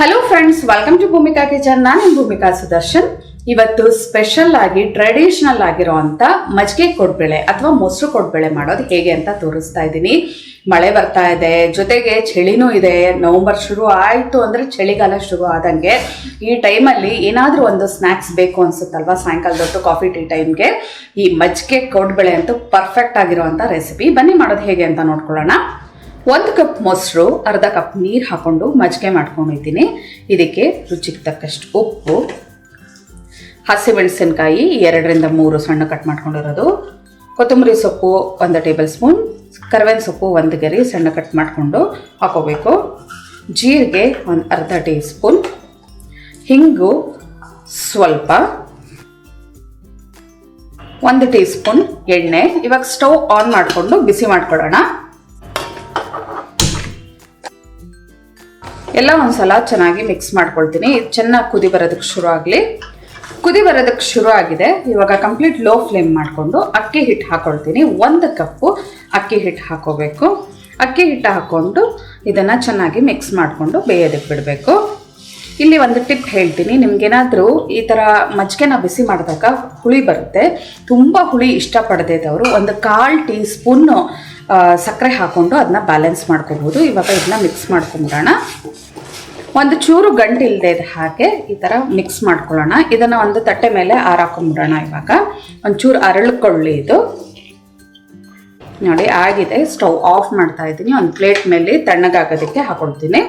Hello friends, welcome to Bhumika kitchen. ನಾನು ಭೂಮಿಕಾ ಸುದರ್ಶನ್. ಇವತ್ತು special ಆಗಿ ಟ್ರೆಡಿಷನಲ್ ಆಗಿರುವಂತ ಮಜ್ಜಿಗೆ ಕೊಡ್ಬೇಳೆ ಅಥವಾ ಮೊಸರು ಕೊಡ್ಬೇಳೆ ಮಾಡೋದು ಹೇಗೆ ಅಂತ ತೋರಿಸ್ತಾ ಇದ್ದೀನಿ. ಮಳೆ ಬರ್ತಾ ಇದೆ, ಜೊತೆಗೆ ಚಳಿನೂ ಇದೆ. ನವೆಂಬರ್ ಶುರು ಆಯಿತು ಅಂದರೆ ಚಳಿಗಾಲ ಶುರು ಆದಂಗೆ ಈ ಟೈಮಲ್ಲಿ ಏನಾದರೂ ಒಂದು ಸ್ನ್ಯಾಕ್ಸ್ ಬೇಕು ಅನ್ಸುತ್ತಲ್ವಾ, ಸಾಯಂಕಾಲದೊತ್ತು ಕಾಫಿ ಟೀ ಟೈಮ್ಗೆ ಈ ಮಜ್ಜಿಗೆ ಕೊಡ್ಬೇಳೆ ಅಂತೂ ಪರ್ಫೆಕ್ಟ್ ಆಗಿರುವಂಥ ರೆಸಿಪಿ. ಬನ್ನಿ ಮಾಡೋದು ಹೇಗೆ ಅಂತ ನೋಡ್ಕೊಳ್ಳೋಣ. 1 ಕಪ್ ಮೊಸರು, ಅರ್ಧ ಕಪ್ ನೀರು ಹಾಕೊಂಡು ಮಜ್ಜಿಗೆ ಮಾಡ್ಕೊಂಡಿದ್ದೀನಿ. ಇದಕ್ಕೆ ರುಚಿಗೆ ತಕ್ಕಷ್ಟು ಉಪ್ಪು, ಹಸಿಮೆಣಸಿನಕಾಯಿ 2 ರಿಂದ 3 ಸಣ್ಣ ಕಟ್ ಮಾಡ್ಕೊಂಡಿರೋದು, ಕೊತ್ತಂಬರಿ ಸೊಪ್ಪು 1 ಟೇಬಲ್ ಸ್ಪೂನ್, ಕರಿಬೇವಿನ ಸೊಪ್ಪು 1 ಗರಿ ಸಣ್ಣ ಕಟ್ ಮಾಡಿಕೊಂಡು ಹಾಕೋಬೇಕು, ಜೀರಿಗೆ 1 ಅರ್ಧ ಟೀ ಸ್ಪೂನ್, ಹಿಂಗು ಸ್ವಲ್ಪ, 1 ಟೀ ಸ್ಪೂನ್ ಎಣ್ಣೆ. ಇವಾಗ ಸ್ಟವ್ ಆನ್ ಮಾಡಿಕೊಂಡು ಬಿಸಿ ಮಾಡ್ಕೊಳ್ಳೋಣ. ಎಲ್ಲ ಒಂದ್ಸಲ ಚೆನ್ನಾಗಿ ಮಿಕ್ಸ್ ಮಾಡ್ಕೊಳ್ತೀನಿ. ಇದು ಚೆನ್ನಾಗಿ ಕುದಿ ಬರೋದಕ್ಕೆ ಶುರು ಆಗಲಿ. ಕುದಿ ಬರೋದಕ್ಕೆ ಶುರು ಆಗಿದೆ. ಇವಾಗ ಕಂಪ್ಲೀಟ್ ಲೋ ಫ್ಲೇಮ್ ಮಾಡಿಕೊಂಡು ಅಕ್ಕಿ ಹಿಟ್ಟು ಹಾಕೊಳ್ತೀನಿ. 1 ಕಪ್ಪು ಅಕ್ಕಿ ಹಿಟ್ಟು ಹಾಕೋಬೇಕು. ಅಕ್ಕಿ ಹಿಟ್ಟು ಹಾಕ್ಕೊಂಡು ಇದನ್ನು ಚೆನ್ನಾಗಿ ಮಿಕ್ಸ್ ಮಾಡಿಕೊಂಡು ಬೇಯೋದಕ್ಕೆ ಬಿಡಬೇಕು. ಇಲ್ಲಿ ಒಂದು ಟಿಪ್ ಹೇಳ್ತೀನಿ, ನಿಮ್ಗೇನಾದರೂ ಈ ಥರ ಮಜ್ಜಿಗೆನ ಬಿಸಿ ಮಾಡಿದಾಗ ಹುಳಿ ಬರುತ್ತೆ, ತುಂಬ ಹುಳಿ ಇಷ್ಟಪಡದೇ ಇದ್ದವರು 1/4 ಟೀ ಸ್ಪೂನ್ನು ಸಕ್ಕರೆ ಹಾಕ್ಕೊಂಡು ಅದನ್ನ ಬ್ಯಾಲೆನ್ಸ್ ಮಾಡ್ಕೋಬೋದು. ಇವಾಗ ಇದನ್ನ ಮಿಕ್ಸ್ ಮಾಡ್ಕೊಂಬಿಡೋಣ. ಒಂದು ಚೂರು ಗಂಟು ಇಲ್ಲದೆ ಇದೆ ಹಾಗೆ ಈ ಥರ ಮಿಕ್ಸ್ ಮಾಡ್ಕೊಳ್ಳೋಣ. ಇದನ್ನು ಒಂದು ತಟ್ಟೆ ಮೇಲೆ ಆರಾಕೊಂಬಿಡೋಣ. ಇವಾಗ ಒಂಚೂರು ಅರಳ್ಕೊಳ್ಳಿ. ಇದು ನೋಡಿ ಆಗಿದೆ. ಸ್ಟವ್ ಆಫ್ ಮಾಡ್ತಾ ಇದ್ದೀನಿ. ಒಂದು ಪ್ಲೇಟ್ ಮೇಲೆ ತಣ್ಣಗಾಗೋದಕ್ಕೆ ಹಾಕೊಳ್ತೀನಿ.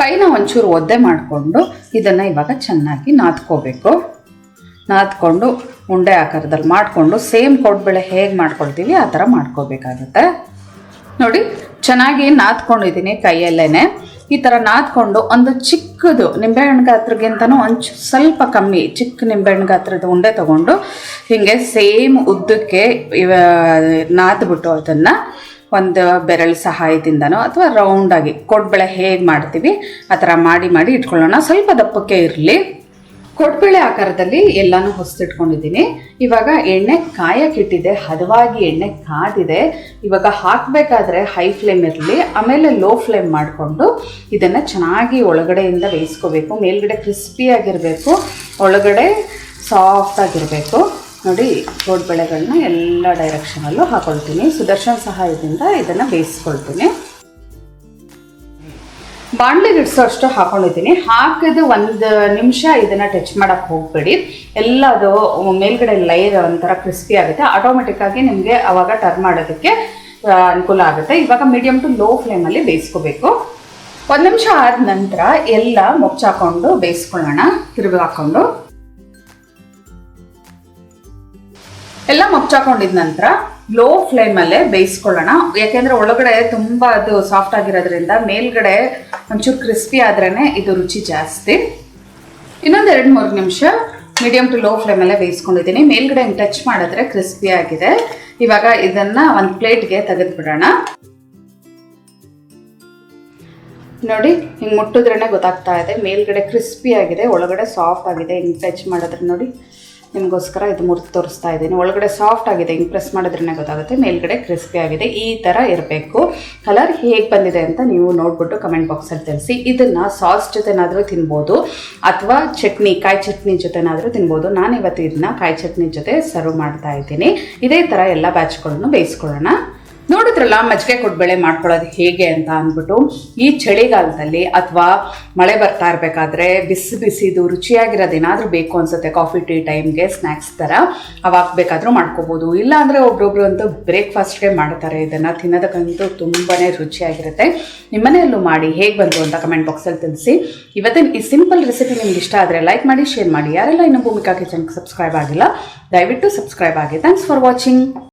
ಕೈನ ಒಂಚೂರು ಒದ್ದೆ ಮಾಡಿಕೊಂಡು ಇದನ್ನು ಇವಾಗ ಚೆನ್ನಾಗಿ ನಾದ್ಕೋಬೇಕು. ನಾದ್ಕೊಂಡು ಉಂಡೆ ಆಕಾರದಲ್ಲಿ ಮಾಡಿಕೊಂಡು ಸೇಮ್ ಕೊಡ್ಬೇಳೆ ಹೇಗೆ ಮಾಡ್ಕೊಳ್ತೀವಿ ಆ ಥರ ಮಾಡ್ಕೋಬೇಕಾಗುತ್ತೆ. ನೋಡಿ ಚೆನ್ನಾಗಿ ನಾದ್ಕೊಂಡಿದ್ದೀನಿ ಕೈಯಲ್ಲೇ. ಈ ಥರ ನಾದ್ಕೊಂಡು ಒಂದು ಚಿಕ್ಕದು ನಿಂಬೆಹಣ್ಣು ಗಾತ್ರಗಿಂತನೂ ಸ್ವಲ್ಪ ಕಮ್ಮಿ ಚಿಕ್ಕ ನಿಂಬೆಹಣ್ಣು ಗಾತ್ರದ ಉಂಡೆ ತೊಗೊಂಡು ಹೀಗೆ ಸೇಮ್ ಉದ್ದಕ್ಕೆ ನಾದ್ಬಿಟ್ಟು ಅದನ್ನು ಒಂದು ಬೆರಳು ಸಹಾಯದಿಂದನೋ ಅಥವಾ ರೌಂಡಾಗಿ ಕೊಡ್ಬೇಳೆ ಹೇಗೆ ಮಾಡ್ತೀವಿ ಆ ಥರ ಮಾಡಿ ಇಟ್ಕೊಳ್ಳೋಣ. ಸ್ವಲ್ಪ ದಪ್ಪಕ್ಕೆ ಇರಲಿ. ಕೊಡ್ಬೇಳೆ ಆಕಾರದಲ್ಲಿ ಎಲ್ಲನೂ ಹೊಸ್ತಿಟ್ಕೊಂಡಿದ್ದೀನಿ. ಇವಾಗ ಎಣ್ಣೆ ಕಾಯಕ್ಕಿಟ್ಟಿದೆ, ಹದವಾಗಿ ಎಣ್ಣೆ ಕಾದಿದೆ. ಇವಾಗ ಹಾಕಬೇಕಾದ್ರೆ ಹೈ ಫ್ಲೇಮ್ ಇರಲಿ, ಆಮೇಲೆ ಲೋ ಫ್ಲೇಮ್ ಮಾಡಿಕೊಂಡು ಇದನ್ನು ಚೆನ್ನಾಗಿ ಒಳಗಡೆಯಿಂದ ಬೇಯಿಸ್ಕೋಬೇಕು. ಮೇಲ್ಗಡೆ ಕ್ರಿಸ್ಪಿಯಾಗಿರಬೇಕು, ಒಳಗಡೆ ಸಾಫ್ಟಾಗಿರಬೇಕು. ನೋಡಿ ಕೊಡ್ಬೇಳೆಗಳನ್ನ ಎಲ್ಲ ಡೈರೆಕ್ಷನಲ್ಲೂ ಹಾಕೊಳ್ತೀನಿ. ಸುದರ್ಶನ್ ಸಹಾಯದಿಂದ ಇದನ್ನು ಬೇಯಿಸ್ಕೊಳ್ತೀನಿ. ಬಾಣಲೆಗೆ ಇಡಿಸೋಷ್ಟು ಹಾಕೊಂಡಿದ್ದೀನಿ. ಹಾಕಿದ 1 ನಿಮಿಷ ಇದನ್ನು ಟಚ್ ಮಾಡೋಕ್ಕೆ ಹೋಗಬೇಡಿ. ಎಲ್ಲ ಅದು ಮೇಲ್ಗಡೆ ಲೈರ್ ಒಂಥರ ಕ್ರಿಸ್ಪಿ ಆಗುತ್ತೆ. ಆಟೋಮೆಟಿಕ್ಕಾಗಿ ನಿಮಗೆ ಆವಾಗ ಟರ್ನ್ ಮಾಡೋದಕ್ಕೆ ಅನುಕೂಲ ಆಗುತ್ತೆ. ಇವಾಗ ಮೀಡಿಯಮ್ ಟು ಲೋ ಫ್ಲೇಮಲ್ಲಿ ಬೇಯಿಸ್ಕೋಬೇಕು. 1 ನಿಮಿಷ ಆದ ನಂತರ ಎಲ್ಲ ಮುಚ್ಚಾಕೊಂಡು ಬೇಯಿಸ್ಕೊಳ್ಳೋಣ. ತಿರುಗಿ ಹಾಕ್ಕೊಂಡು ಎಲ್ಲ ಮುಚ್ಚಾಕೊಂಡಿದ ನಂತರ ಲೋ ಫ್ಲೇಮಲ್ಲೇ ಬೇಯಿಸ್ಕೊಳ್ಳೋಣ. ಯಾಕೆಂದರೆ ಒಳಗಡೆ ತುಂಬ ಅದು ಸಾಫ್ಟ್ ಆಗಿರೋದ್ರಿಂದ ಮೇಲ್ಗಡೆ ಒಂಚೂರು ಕ್ರಿಸ್ಪಿ ಆದ್ರೇ ಇದು ರುಚಿ ಜಾಸ್ತಿ. ಇನ್ನೊಂದು 2-3 ನಿಮಿಷ ಮೀಡಿಯಮ್ ಟು ಲೋ ಫ್ಲೇಮಲ್ಲೇ ಬೇಯಿಸ್ಕೊಂಡಿದ್ದೀನಿ. ಮೇಲ್ಗಡೆ ಹಿಂಗೆ ಟಚ್ ಮಾಡಿದ್ರೆ ಕ್ರಿಸ್ಪಿ ಆಗಿದೆ. ಇವಾಗ ಇದನ್ನು ಒಂದು ಪ್ಲೇಟ್ಗೆ ತೆಗೆದುಬಿಡೋಣ. ನೋಡಿ ಹಿಂಗೆ ಮುಟ್ಟಿದ್ರೇ ಗೊತ್ತಾಗ್ತಾ ಇದೆ ಮೇಲ್ಗಡೆ ಕ್ರಿಸ್ಪಿ ಆಗಿದೆ, ಒಳಗಡೆ ಸಾಫ್ಟ್ ಆಗಿದೆ. ಹಿಂಗೆ ಟಚ್ ಮಾಡಿದ್ರೆ ನೋಡಿ, ನಿಮಗೋಸ್ಕರ ಇದು ಮುರಿದು ತೋರಿಸ್ತಾ ಇದ್ದೀನಿ. ಒಳಗಡೆ ಸಾಫ್ಟ್ ಆಗಿದೆ, ಹಿಂಗೆ ಪ್ರೆಸ್ ಮಾಡಿದ್ರೇ ಗೊತ್ತಾಗುತ್ತೆ. ಮೇಲ್ಗಡೆ ಕ್ರಿಸ್ಪಿ ಆಗಿದೆ. ಈ ಥರ ಇರಬೇಕು. ಕಲರ್ ಹೇಗೆ ಬಂದಿದೆ ಅಂತ ನೀವು ನೋಡ್ಬಿಟ್ಟು ಕಮೆಂಟ್ ಬಾಕ್ಸಲ್ಲಿ ತಿಳಿಸಿ. ಇದನ್ನು ಸಾಸ್ ಜೊತೆನಾದರೂ ತಿನ್ಬೋದು ಅಥವಾ ಚಟ್ನಿ, ಕಾಯಿ ಚಟ್ನಿ ಜೊತೆನಾದರೂ ತಿನ್ಬೋದು. ನಾನಿವತ್ತು ಇದನ್ನ ಕಾಯಿ ಚಟ್ನಿ ಜೊತೆ ಸರ್ವ್ ಮಾಡ್ತಾ ಇದ್ದೀನಿ. ಇದೇ ಥರ ಎಲ್ಲ ಬ್ಯಾಚ್ಗಳನ್ನು ಬೇಯಿಸ್ಕೊಳ್ಳೋಣ. ನೋಡಿದ್ರಲ್ಲ ಮಜ್ಜಿಗೆ ಕೊಡ್ಬೇಳೆ ಮಾಡ್ಕೊಳ್ಳೋದು ಹೇಗೆ ಅಂತ ಅಂದ್ಬಿಟ್ಟು. ಈ ಚಳಿಗಾಲದಲ್ಲಿ ಅಥವಾ ಮಳೆ ಬರ್ತಾ ಇರಬೇಕಾದ್ರೆ ಬಿಸಿದು ರುಚಿಯಾಗಿರೋದು ಏನಾದರೂ ಬೇಕು ಅನಿಸುತ್ತೆ ಕಾಫಿ ಟೀ ಟೈಮ್ಗೆ ಸ್ನ್ಯಾಕ್ಸ್ ಥರ, ಅವಾಗ ಬೇಕಾದರೂ ಮಾಡ್ಕೋಬೋದು. ಇಲ್ಲಾಂದರೆ ಒಬ್ರೊಬ್ರು ಅಂತೂ ಬ್ರೇಕ್ಫಾಸ್ಟ್ಗೆ ಮಾಡ್ತಾರೆ. ಇದನ್ನು ತಿನ್ನೋದಕ್ಕಂತೂ ತುಂಬಾ ರುಚಿಯಾಗಿರುತ್ತೆ. ನಿಮ್ಮನೆಯಲ್ಲೂ ಮಾಡಿ ಹೇಗೆ ಬಂತು ಅಂತ ಕಮೆಂಟ್ ಬಾಕ್ಸಲ್ಲಿ ತಿಳಿಸಿ. ಇವತ್ತಿನ ಈ ಸಿಂಪಲ್ ರೆಸಿಪಿ ನಿಮ್ಗೆ ಇಷ್ಟ ಆದರೆ ಲೈಕ್ ಮಾಡಿ, ಶೇರ್ ಮಾಡಿ. ಯಾರೆಲ್ಲ ಇನ್ನೂ ಭೂಮಿಕಾ ಕಿಚನ್ಗೆ ಸಬ್ಸ್ಕ್ರೈಬ್ ಆಗಿಲ್ಲ ದಯವಿಟ್ಟು ಸಬ್ಸ್ಕ್ರೈಬ್ ಆಗಿ. Thanks for watching.